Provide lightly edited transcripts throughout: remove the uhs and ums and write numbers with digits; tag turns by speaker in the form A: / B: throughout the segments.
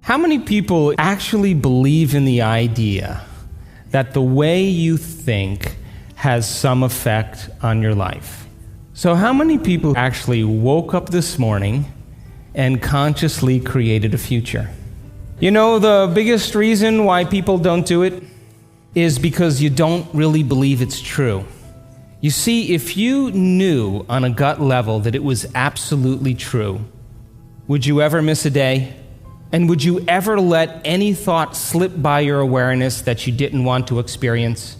A: How many people actually believe in the idea that the way you think has some effect on your life? So how many people actually woke up this morning and consciously created a future? You know, the biggest reason why people don't do it is because you don't really believe it's true. You see, if you knew on a gut level that it was absolutely true, would you ever miss a day? And would you ever let any thought slip by your awareness that you didn't want to experience?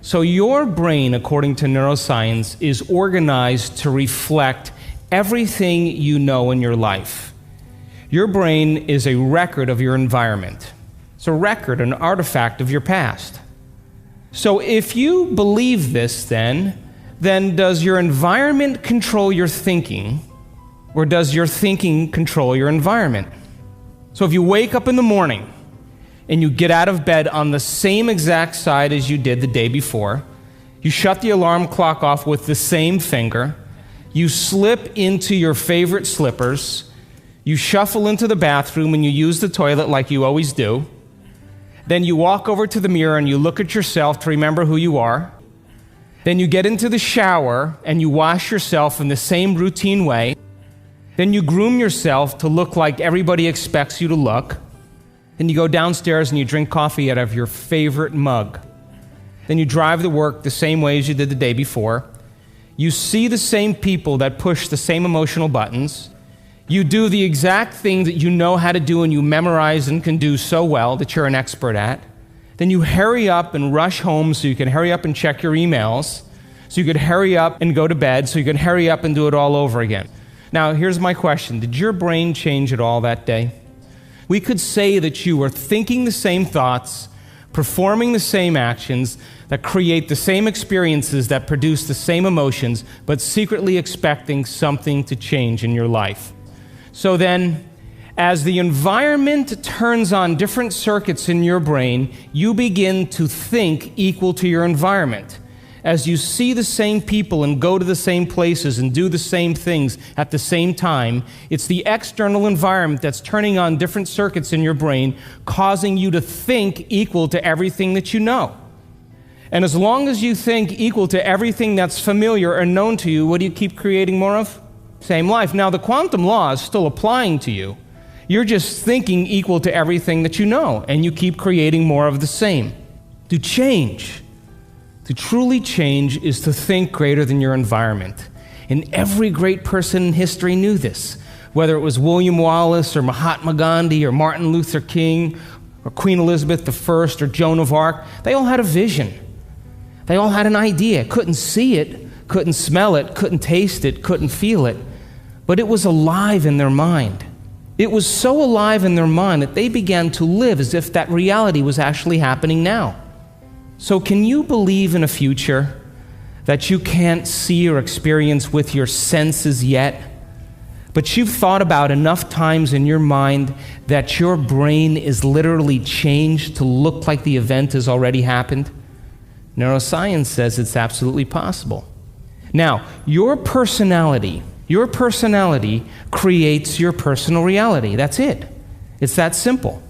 A: So your brain, according to neuroscience, is organized to reflect everything you know in your life. Your brain is a record of your environment. It's a record, an artifact of your past. So if you believe this, then does your environment control your thinking, or does your thinking control your environment? So if you wake up in the morning and you get out of bed on the same exact side as you did the day before, you shut the alarm clock off with the same finger, you slip into your favorite slippers, you shuffle into the bathroom and you use the toilet like you always do, then you walk over to the mirror and you look at yourself to remember who you are, then you get into the shower and you wash yourself in the same routine way, then you groom yourself to look like everybody expects you to look. Then you go downstairs and you drink coffee out of your favorite mug. Then you drive to work the same way as you did the day before. You see the same people that push the same emotional buttons. You do the exact thing that you know how to do and you memorize and can do so well that you're an expert at. Then you hurry up and rush home so you can hurry up and check your emails, so you could hurry up and go to bed, so you can hurry up and do it all over again. Now, here's my question. Did your brain change at all that day? We could say that you were thinking the same thoughts, performing the same actions that create the same experiences that produce the same emotions, but secretly expecting something to change in your life. So then, as the environment turns on different circuits in your brain, you begin to think equal to your environment. As you see the same people and go to the same places and do the same things at the same time, it's the external environment that's turning on different circuits in your brain, causing you to think equal to everything that you know. And as long as you think equal to everything that's familiar or known to you, what do you keep creating more of? Same life. Now, the quantum law is still applying to you. You're just thinking equal to everything that you know, and you keep creating more of the same. To change, to truly change, is to think greater than your environment. And every great person in history knew this, whether it was William Wallace or Mahatma Gandhi or Martin Luther King or Queen Elizabeth I or Joan of Arc. They all had a vision. They all had an idea. Couldn't see it, couldn't smell it, couldn't taste it, couldn't feel it, but it was alive in their mind. It was so alive in their mind that they began to live as if that reality was actually happening now. So can you believe in a future that you can't see or experience with your senses yet, but you've thought about enough times in your mind that your brain is literally changed to look like the event has already happened? Neuroscience says it's absolutely possible. Now, your personality creates your personal reality. That's it. It's that simple.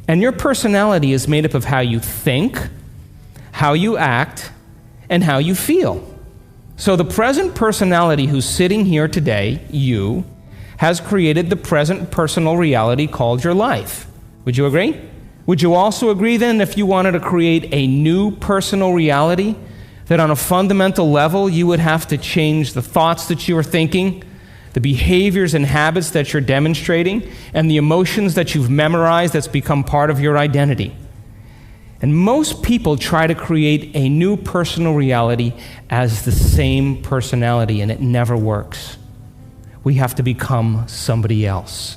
A: And your personality is made up of how you think, how you act, and how you feel. So the present personality who's sitting here today, you, has created the present personal reality called your life. Would you agree? Would you also agree then, if you wanted to create a new personal reality, that on a fundamental level you would have to change the thoughts that you are thinking, the behaviors and habits that you're demonstrating, and the emotions that you've memorized that's become part of your identity? And most people try to create a new personal reality as the same personality, and it never works. We have to become somebody else.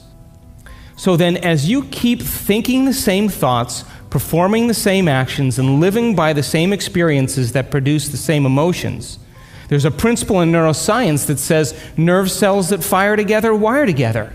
A: So then, as you keep thinking the same thoughts, performing the same actions, and living by the same experiences that produce the same emotions, there's a principle in neuroscience that says nerve cells that fire together wire together.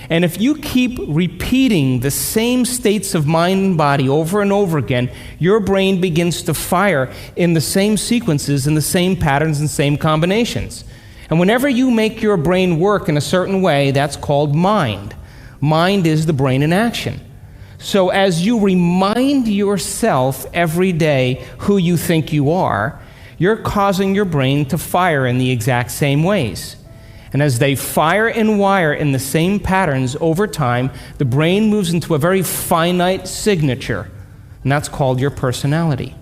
A: And if you keep repeating the same states of mind and body over and over again, your brain begins to fire in the same sequences, in the same patterns and same combinations. And whenever you make your brain work in a certain way, that's called mind. Mind is the brain in action. So as you remind yourself every day who you think you are, you're causing your brain to fire in the exact same ways. And as they fire and wire in the same patterns over time, the brain moves into a very finite signature, and that's called your personality.